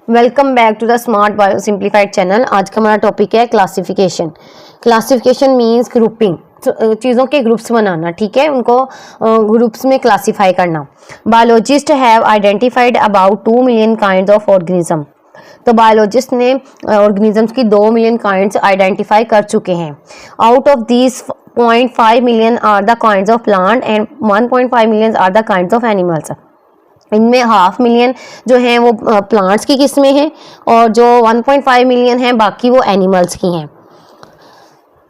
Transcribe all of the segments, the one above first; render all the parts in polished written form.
Welcome back to the smart bio simplified channel. आज का हमारा टॉपिक है क्लासिफिकेशन। क्लासिफिकेशन मींस ग्रुपिंग, चीज़ों के ग्रुप्स बनाना, ठीक है, उनको ग्रुप्स में क्लासिफाई करना। Biologist have identified about 2 million kinds of organism. तो बायोलॉजिस्ट ने ऑर्गेनिजम्स की 2 मिलियन काइंड्स आइडेंटिफाई कर चुके हैं। Out of these 0.5 million are the kinds of plant and 1.5 million are the kinds of animals. इनमें 0.5 million जो हैं वो प्लांट्स की किस्में हैं और जो 1.5 मिलियन हैं बाकी वो एनिमल्स की हैं।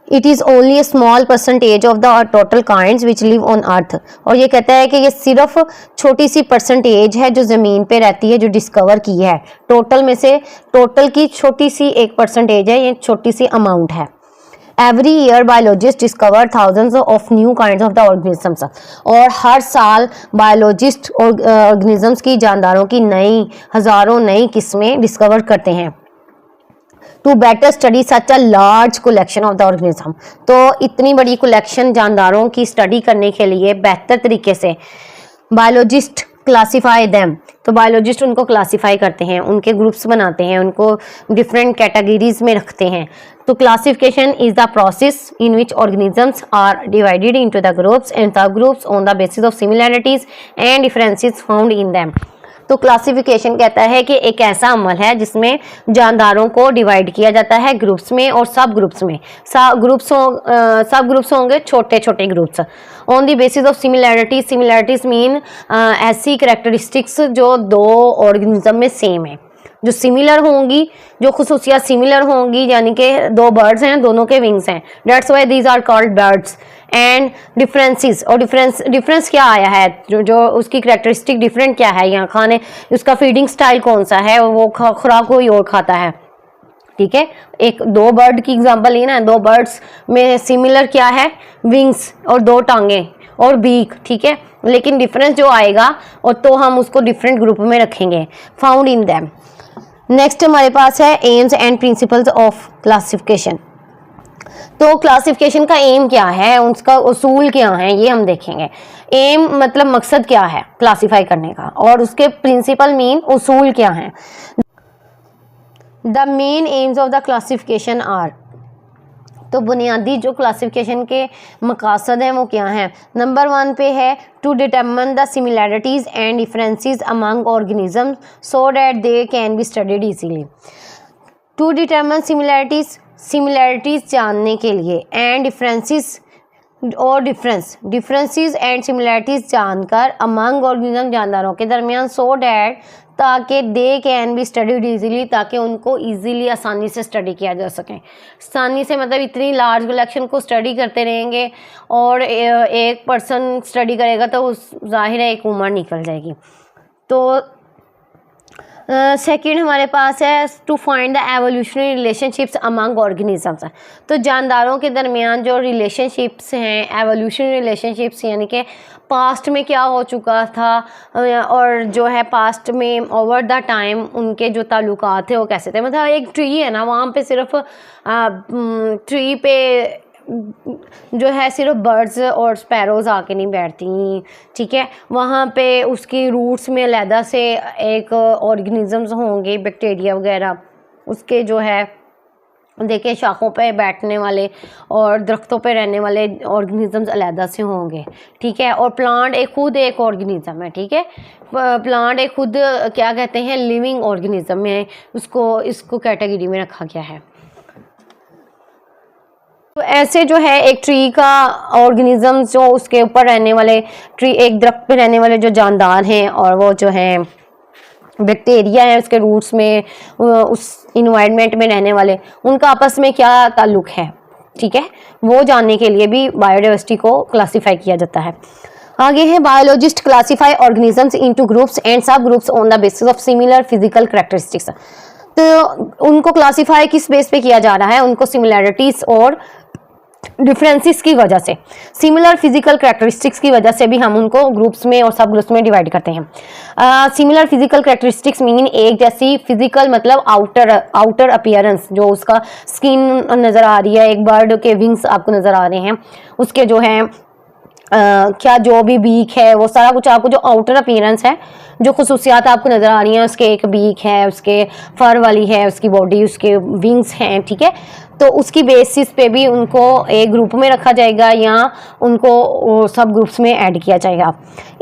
It is only A small percentage of the total kinds which live on earth. और ये कहता है कि ये सिर्फ छोटी सी परसेंटेज है जो ज़मीन पे रहती है, जो डिस्कवर की है। टोटल में से टोटल की छोटी सी 1% है, ये छोटी सी अमाउंट है। Every year biologist discover thousands of new kinds of the organisms. और हर साल बायोलॉजिस्ट ऑर्गेनिजम्स की, जानदारों की हज़ारों नई किस्में डिस्कवर करते हैं। To better study such a large collection of the organism. तो इतनी बड़ी कलेक्शन जानदारों की स्टडी करने के लिए बेहतर तरीके से बायोलॉजिस्ट क्लासीफाई देम। तो बायोलॉजिस्ट उनको क्लासीफाई करते हैं, उनके ग्रुप्स बनाते हैं, उनको डिफरेंट कैटेगरीज में रखते हैं। तो classification is the process in which organisms are divided into the groups and sub groups on the basis of similarities and differences found in them. तो क्लासिफिकेशन कहता है कि एक ऐसा अमल है जिसमें जानदारों को डिवाइड किया जाता है ग्रुप्स में और सब ग्रुप्स में। सब ग्रुप्स होंगे छोटे छोटे groups on the basis of similarities. Similarities mean ऐसी कैरेक्टरिस्टिक्स जो दो ऑर्गेनिज्म में सेम है, जो सिमिलर होंगी, जो खुसूसियात सिमिलर होंगी, यानी कि दो बर्ड्स हैं, दोनों के विंग्स हैं, that's why these are called birds. And differences, और डिफरेंस क्या आया है, जो उसकी कैरेक्टरिस्टिक डिफरेंट क्या है, यहाँ खाने उसका फीडिंग स्टाइल कौन सा है, वो खुराक कोई और खाता है, ठीक है। एक दो बर्ड की एग्जांपल ली ना, दो बर्ड्स में सिमिलर क्या है, विंग्स और दो टांगे और बीक, ठीक है, लेकिन डिफरेंस जो आएगा और तो हम उसको डिफरेंट ग्रुप में रखेंगे, फाउंड इन दैम। नेक्स्ट हमारे पास है AIIMS and principles of classification. तो क्लासिफिकेशन का एम क्या है, उसका उसूल क्या है, ये हम देखेंगे। एम मतलब मकसद क्या है क्लासिफाई करने का, और उसके प्रिंसिपल मीन उसूल क्या है। The main aims of the classification are. तो बुनियादी जो क्लासिफिकेशन के मकासद हैं वो क्या हैं। नंबर 1 पे है to determine the similarities and differences among organism so that they can be studied easily. To determine similarities जानने के लिए, एंड डिफरेंसेस और डिफरेंसेस एंड सिमिलैरिटीज़ जानकर अमंग ऑर्गेनिज्म, जानदारों के दरमियान, सो डैट ताकि they can be studied easily, ताकि उनको इजीली आसानी से स्टडी किया जा सके। आसानी से मतलब इतनी लार्ज कलेक्शन को स्टडी करते रहेंगे और एक पर्सन स्टडी करेगा तो उस जाहिर है एक उम्र निकल जाएगी। तो सेकंड हमारे पास है to find the evolutionary relationships among organisms. तो जानदारों के दरमियान जो रिलेशनशिप्स हैं, एवोल्यूशनरी रिलेशनशिप्स, यानी कि पास्ट में क्या हो चुका था और जो है पास्ट में ओवर द टाइम उनके जो ताल्लुकात थे वो कैसे थे। मतलब एक ट्री है ना, वहाँ पे सिर्फ ट्री पे जो है सिर्फ बर्ड्स और स्पैरोज़ आके नहीं बैठती, ठीक है, वहाँ पे उसकी रूट्स में अलहदा से एक ऑर्गेनिजम्स होंगे, बैक्टीरिया वगैरह, उसके जो है देखिए शाखों पे बैठने वाले और दरख्तों पे रहने वाले ऑर्गेनिजम्स अलहदा से होंगे, ठीक है। और प्लांट एक ऑर्गेनिज्म है, ठीक है, प्लांट एक खुद क्या कहते हैं, लिविंग ऑर्गेनिज्म है, इसको कैटेगरी में रखा गया है। तो ऐसे जो है एक ट्री का ऑर्गेनिज्म, जो उसके ऊपर रहने वाले ट्री, एक दरख्त पे रहने वाले जो जानदार हैं और वो जो है बैक्टीरिया है उसके रूट्स में, उस इन्वायरमेंट में रहने वाले, उनका आपस में क्या ताल्लुक है, ठीक है, वो जानने के लिए भी बायोडाइवर्सिटी को क्लासीफाई किया जाता है। आगे है biologist classify organisms into groups and sub groups on the basis of similar physical characteristics. तो उनको क्लासीफाई किस बेस पे किया जा रहा है, उनको सिमिलैरिटीज और डिफरेंसेस की वजह से, सिमिलर फिजिकल कैरेक्टरिस्टिक्स की वजह से भी हम उनको ग्रुप्स में और सब ग्रुप्स में डिवाइड करते हैं। सिमिलर फिजिकल कैरेक्टरिस्टिक्स मीन एक जैसी, फिजिकल मतलब आउटर अपीयरेंस, जो उसका स्किन नज़र आ रही है, एक बर्ड के विंग्स आपको नज़र आ रहे हैं, उसके जो है क्या जो भी बीक है वो सारा कुछ आपको जो आउटर अपीयरेंस है, जो खसूसियात आपको नज़र आ रही हैं, उसके एक बीक है, उसके फर वाली है, उसकी बॉडी, उसके विंग्स हैं, ठीक है। तो उसकी बेसिस पे भी उनको एक ग्रुप में रखा जाएगा या उनको सब ग्रुप्स में ऐड किया जाएगा।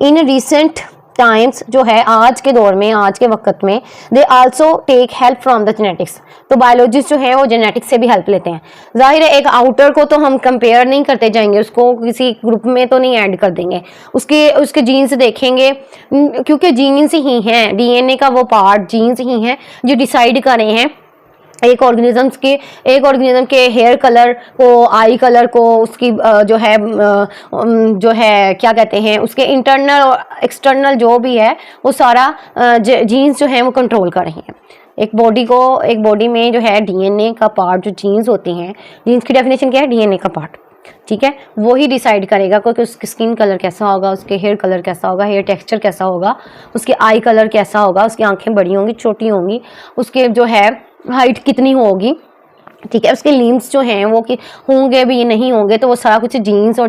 इन रिसेंट टाइम्स जो है आज के दौर में, आज के वक्त में, they also take help from the genetics. तो बायोलॉजिस्ट जो है वो जेनेटिक्स से भी हेल्प लेते हैं। जाहिर है एक आउटर को तो हम कंपेयर नहीं करते जाएंगे, उसको किसी ग्रुप में तो नहीं ऐड कर देंगे, उसके जीन्स देखेंगे, क्योंकि जीन्स ही हैं, डीएनए का वो पार्ट जीन्स ही हैं जो डिसाइड कर रहे हैं एक ऑर्गेनिज्म के हेयर कलर को, आई कलर को, उसकी जो है क्या कहते हैं, उसके इंटरनल और एक्सटर्नल जो भी है वो सारा जीन्स जो है वो कंट्रोल कर रही हैं। एक बॉडी में जो है डीएनए का पार्ट, जो जीन्स होती हैं, जीन्स की डेफिनेशन क्या है, डीएनए का पार्ट, ठीक है, वो ही डिसाइड करेगा कि उसकी स्किन कलर कैसा होगा, उसके हेयर कलर कैसा होगा, हेयर टेक्सचर कैसा होगा, उसके आई कलर कैसा होगा, उसकी आंखें बड़ी होंगी, छोटी होंगी, उसके जो है हाइट कितनी होगी, ठीक है, उसके लिम्स जो हैं वो कि होंगे भी नहीं होंगे, तो वो सारा कुछ जीन्स और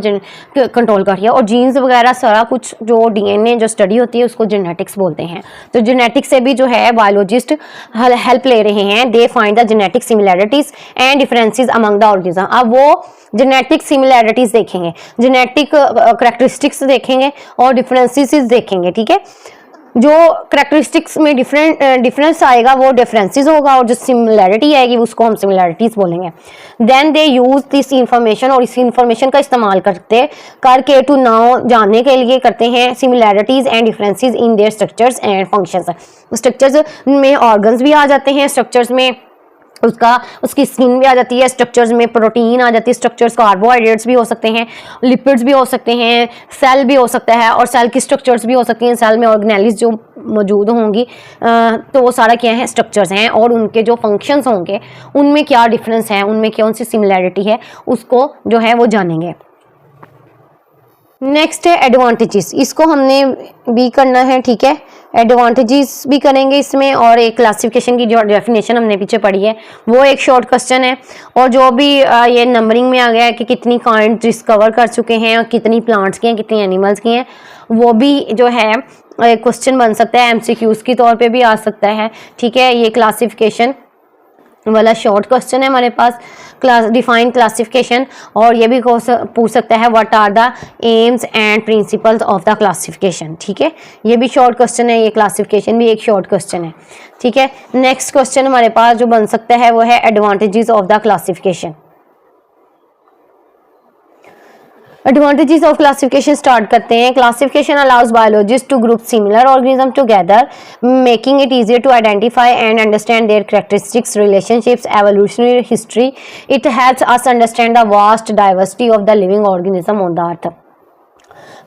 कंट्रोल कर रही है। और जीन्स वगैरह सारा कुछ जो डीएनए जो स्टडी होती है उसको जेनेटिक्स बोलते हैं। तो जेनेटिक्स से भी जो है बायोलॉजिस्ट हेल्प ले रहे हैं। They find the genetic similarities and differences among the organism. अब वो जेनेटिक सिमिलैरिटीज देखेंगे, जेनेटिक करैक्टरिस्टिक्स देखेंगे और डिफरेंसेस देखेंगे, ठीक है। जो करैक्टरिस्टिक्स में डिफरेंस आएगा वो डिफरेंसेस होगा, और जो सिमिलैरिटी आएगी उसको हम सिमिलैरिटीज बोलेंगे। Then they use this information, और इस इंफॉर्मेशन का इस्तेमाल करके टू नाउ जानने के लिए करते हैं similarities and differences in their structures and functions. Structures में ऑर्गन्स भी आ जाते हैं, स्ट्रक्चर्स में उसकी स्किन भी आ जाती है, स्ट्रक्चर्स में प्रोटीन आ जाती है, स्ट्रक्चर्स कार्बोहाइड्रेट्स भी हो सकते हैं, लिपिड्स भी हो सकते हैं, सेल भी हो सकता है, और सेल की स्ट्रक्चर्स भी हो सकती हैं। सेल में ऑर्गेनेलिस जो मौजूद होंगी, तो वो सारा क्या है, स्ट्रक्चर्स हैं, और उनके जो फंक्शंस होंगे उनमें क्या डिफरेंस है, उनमें कौन सी सिमिलैरिटी है, उसको जो है वो जानेंगे। नेक्स्ट है एडवांटेजेस, इसको हमने भी करना है, ठीक है, एडवांटेजेस भी करेंगे इसमें, और एक क्लासिफिकेशन की जो डेफिनेशन हमने पीछे पढ़ी है वो एक शॉर्ट क्वेश्चन है, और जो भी ये नंबरिंग में आ गया है कि कितनी काइंड डिस्कवर कर चुके हैं और कितनी प्लांट्स की हैं, कितनी एनिमल्स की हैं, वो भी जो है क्वेश्चन बन सकता है, एमसीक्यूज के तौर पे भी आ सकता है, ठीक है। ये क्लासिफिकेशन वाला शॉर्ट क्वेश्चन है हमारे पास, डिफाइन क्लासिफिकेशन, और ये भी पूछ सकता है what are the aims and principles of the classification, ठीक है। ये भी शॉर्ट क्वेश्चन है, ये क्लासिफिकेशन भी एक शॉर्ट क्वेश्चन है, ठीक है। नेक्स्ट क्वेश्चन हमारे पास जो बन सकता है वो है advantages of the classification. Advantages of classification start करते हैं। Classification allows biologist to group similar organism together, making it easier to identify and understand their characteristics, relationships, evolutionary history. It helps us understand the vast diversity of the living organism on the earth.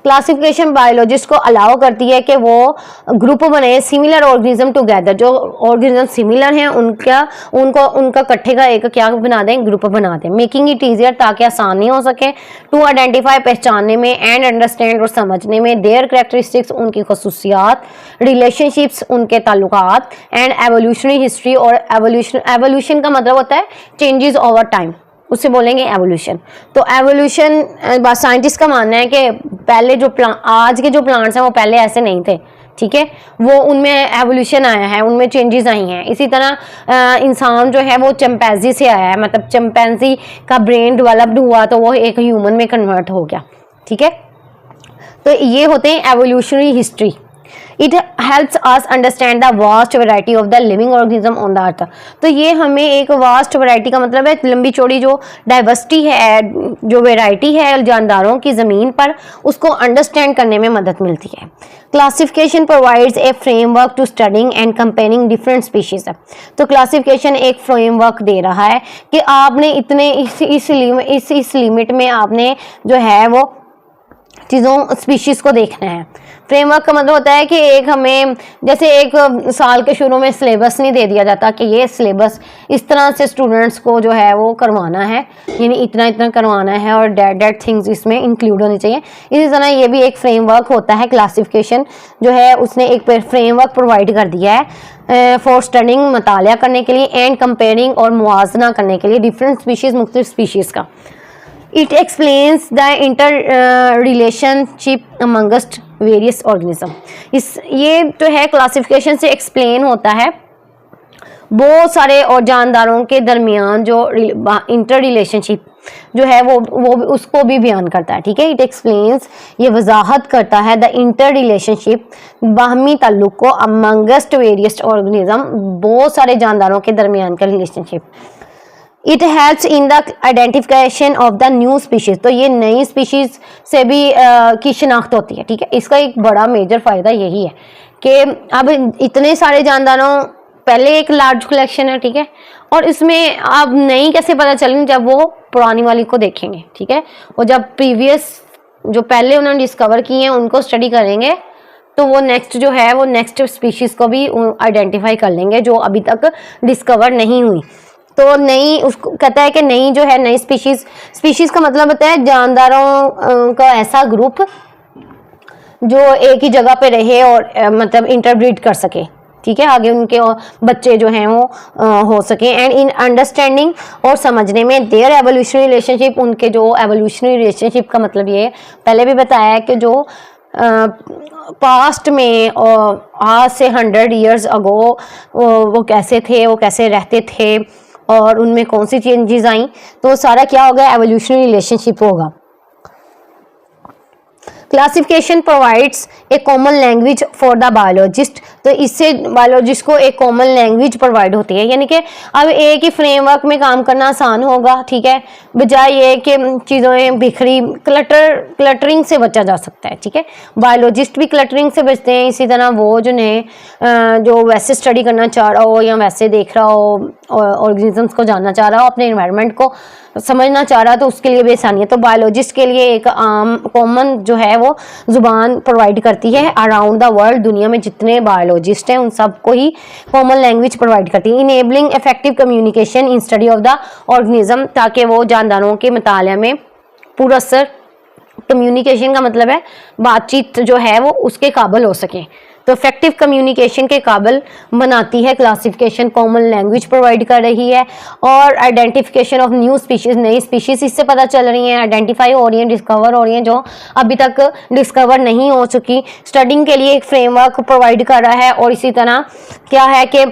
Classification biologist को allow करती है कि वो group बने similar organism together, जो organism similar हैं उनका इकट्ठे का एक क्या बना दें, ग्रुप बना दें। मेकिंग इट ईजियर, ताकि आसानी हो सके, टू आइडेंटिफाई, पहचानने में, एंड अंडरस्टैंड, और समझने में, देयर कैरेक्टरिस्टिक्स, उनकी खसूसियात, रिलेशनशिप्स, उनके ताल्लुकात, एंड एवोल्यूशनरी हिस्ट्री। और एवोल्यूशन का मतलब होता है चेंजेस ओवर टाइम, उससे बोलेंगे एवोल्यूशन। तो एवोल्यूशन साइंटिस्ट का मानना है कि पहले जो आज के जो प्लांट्स हैं वो पहले ऐसे नहीं थे, ठीक है, वो उनमें एवोल्यूशन आया है, उनमें चेंजेस आई हैं। इसी तरह इंसान जो है वो चिंपैंजी से आया है, मतलब चिंपैंजी का ब्रेन डेवलप्ड हुआ तो वो एक ह्यूमन में कन्वर्ट हो गया, ठीक है। तो ये होते हैं evolutionary history. It helps us understand the vast variety of the living organism on the अर्थ। तो ये हमें एक वास्ट वैरायटी का मतलब है लंबी चौड़ी जो डाइवर्सिटी है, जो वैरायटी है जानदारों की ज़मीन पर, उसको अंडरस्टैंड करने में मदद मिलती है। Classification provides a framework to studying and comparing different species. तो क्लासिफिकेशन एक फ्रेमवर्क दे रहा है कि आपने इतने इस लिमिट में आपने जो है वो चीज़ों स्पीशीज़ को देखना है। फ्रेमवर्क का मतलब होता है कि एक हमें जैसे एक साल के शुरू में सिलेबस नहीं दे दिया जाता कि ये सिलेबस इस तरह से स्टूडेंट्स को जो है वो करवाना है, यानी इतना इतना करवाना है और डेट थिंग्स इसमें इंक्लूड होनी चाहिए। इसी तरह ये भी एक फ्रेमवर्क होता है। क्लासिफिकेशन जो है उसने एक फ्रेमवर्क प्रोवाइड कर दिया है फॉर स्टडिंग, मतालिया करने के लिए, एंड कंपेयरिंग और मुआजना करने के लिए डिफरेंट स्पीशीज़, मुख्तलिफ स्पीशीज़ का। It explains the inter relationship amongst various organism. इस ये जो है क्लासिफिकेशन से एक्सप्लेन होता है बहुत सारे और जानदारों के दरमियान जो इंटर रिलेशनशिप जो है वो उसको भी बयान करता है, ठीक है। इट एक्सप्लेन्स, ये वजाहत करता है द इंटर रिलेशनशिप, बाहमी ताल्लुक को, अमंगस्ट वेरियस ऑर्गेनिज्म, बहुत सारे जानदारों के दरमियान का relationship. It helps in the identification of the new species, तो ये नई स्पीशीज से भी की शिनाख्त होती है, ठीक है। इसका एक बड़ा मेजर फ़ायदा यही है कि अब इतने सारे जानदारों, पहले एक लार्ज कलेक्शन है, ठीक है, और इसमें अब नई कैसे पता चलेंगे, जब वो पुरानी वाली को देखेंगे, ठीक है। और जब प्रीवियस जो पहले उन्होंने डिस्कवर किए हैं उनको स्टडी करेंगे तो वो नेक्स्ट जो है वो नेक्स्ट स्पीशीज़ को भी आइडेंटिफाई कर लेंगे जो अभी तक डिस्कवर नहीं हुई। तो नई, उसको कहता है कि नई जो है नई स्पीशीज़ का मतलब होता है जानदारों का ऐसा ग्रुप जो एक ही जगह पे रहे और मतलब इंटरब्रीड कर सके, ठीक है, आगे उनके बच्चे जो हैं वो हो सके। एंड इन अंडरस्टैंडिंग, और समझने में, देयर एवोल्यूशनरी रिलेशनशिप, उनके जो एवोल्यूशनरी रिलेशनशिप का मतलब ये पहले भी बताया है कि जो पास्ट में आज से 100 ईयर्स अगो वो कैसे थे, वो कैसे रहते थे और उनमें कौन सी चेंजेस आई, तो सारा क्या होगा, एवोल्यूशनरी रिलेशनशिप होगा। Classification provides A common language for the biologist, तो इससे बायोलॉजिस्ट को एक कॉमन लैंग्वेज प्रोवाइड होती है, यानी कि अब एक ही फ्रेमवर्क में काम करना आसान होगा, ठीक है, बजाय ये कि चीज़ें बिखरी, क्लटरिंग से बचा जा सकता है, ठीक है। बायोलॉजिस्ट भी क्लटरिंग से बचते हैं, इसी तरह वो जो वैसे स्टडी करना चाह रहा हो या वैसे देख रहा हो, ऑर्गेनिजम्स को जानना चाह रहा हो, अपने इन्वायरमेंट को समझना चाह रहा है, तो उसके लिए भी आसानी है। तो बायोलॉजिस्ट के लिए एक आम कॉमन जो है वो जुबान प्रोवाइड करती है अराउंड द वर्ल्ड, दुनिया में जितने बायोलॉजिस्ट हैं उन सबको ही कॉमन लैंग्वेज प्रोवाइड करती है। Enabling effective communication in study of the organism, ताकि वो जानदारों के मुताले में पुरअसर, कम्युनिकेशन का मतलब है बातचीत जो है वो उसके काबिल हो सके, तो इफेक्टिव कम्युनिकेशन के काबिल बनाती है क्लासिफिकेशन, कॉमन लैंग्वेज प्रोवाइड कर रही है। और आइडेंटिफिकेशन ऑफ न्यू स्पीशीज, नई स्पीशीज इससे पता चल रही हैं, आइडेंटिफाई हो रही हैं, डिस्कवर हो रही हैं जो अभी तक डिस्कवर नहीं हो चुकी। स्टडिंग के लिए एक फ्रेमवर्क प्रोवाइड कर रहा है, और इसी तरह क्या है कि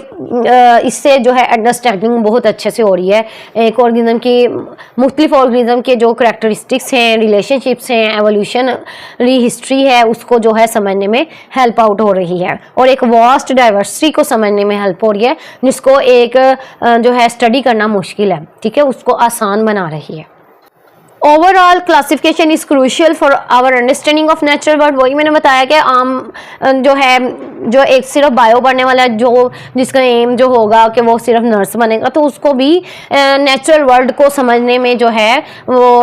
इससे जो है अंडरस्टैंडिंग बहुत अच्छे से हो रही है एक ऑर्गेनिज्म की, मुख्तलिफ ऑर्गेनिज्म के जो करैक्टरिस्टिक्स हैं, रिलेशनशिप्स हैं, एवोल्यूशनरी हिस्ट्री है, उसको जो है समझने में हेल्प आउट हो रही है, और एक वास्ट डाइवर्सिटी को समझने में हेल्प हो रही है, जिसको एक जो है स्टडी करना मुश्किल है, ठीक है, उसको आसान बना रही है। Overall classification is crucial for our understanding of natural world. वही मैंने बताया कि आम जो है, जो एक सिर्फ बायो पढ़ने वाला जो जिसका एम जो होगा कि वो सिर्फ नर्स बनेगा, तो उसको भी नेचुरल वर्ल्ड को समझने में जो है वो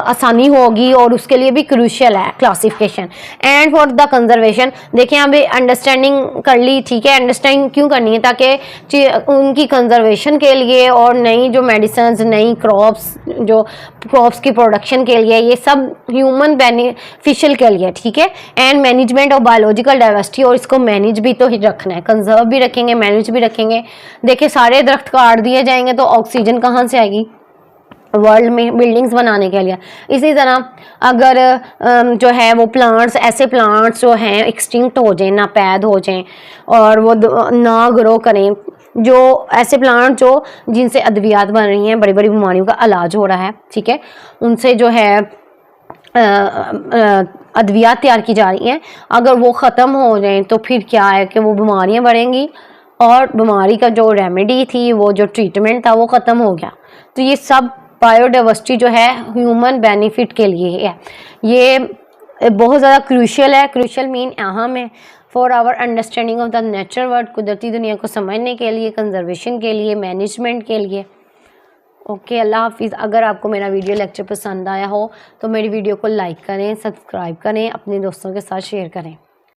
आसानी होगी, और उसके लिए भी क्रूशियल है classification. And for the conservation, देखिए अभी अंडरस्टैंडिंग कर ली, ठीक है, अंडरस्टैंडिंग क्यों करनी है, ताकि उनकी कंजर्वेशन के लिए और नई जो मेडिसिन, नई क्रॉप्स की प्रोडक्शन के लिए, ये सब ह्यूमन बेनिफिशियल के लिए, ठीक है। And management of biological diversity, और इसको मैनेज भी तो ही रखना है, कंजर्व भी रखेंगे, मैनेज भी रखेंगे। देखिए सारे दरख्त काट दिए जाएंगे तो ऑक्सीजन कहाँ से आएगी वर्ल्ड में बिल्डिंग्स बनाने के लिए। इसी तरह अगर जो है वो प्लांट्स, ऐसे प्लांट्स जो हैं एक्सटिंक्ट हो जाएं, नापैद हो जाएं और वो ना ग्रो करें, जो ऐसे प्लांट जो जिनसे अद्वियात बन रही हैं, बड़ी बड़ी बीमारियों का इलाज हो रहा है, ठीक है, उनसे जो है अद्वियात तैयार की जा रही हैं, अगर वो ख़त्म हो जाएं तो फिर क्या है कि वो बीमारियां बढ़ेंगी, और बीमारी का जो रेमेडी थी, वो जो ट्रीटमेंट था वो ख़त्म हो गया। तो ये सब बायोडाइवर्सिटी जो है ह्यूमन बेनिफिट के लिए है, ये बहुत ज़्यादा क्रूशियल है। क्रूशियल मीन अहम है for our understanding of the natural world, कुदरती दुनिया को समझने के लिए, कंजर्वेशन के लिए, मैनेजमेंट के लिए। ओके, अल्लाह हाफिज़। अगर आपको मेरा वीडियो लेक्चर पसंद आया हो तो मेरी वीडियो को लाइक करें, सब्सक्राइब करें, अपने दोस्तों के साथ शेयर करें।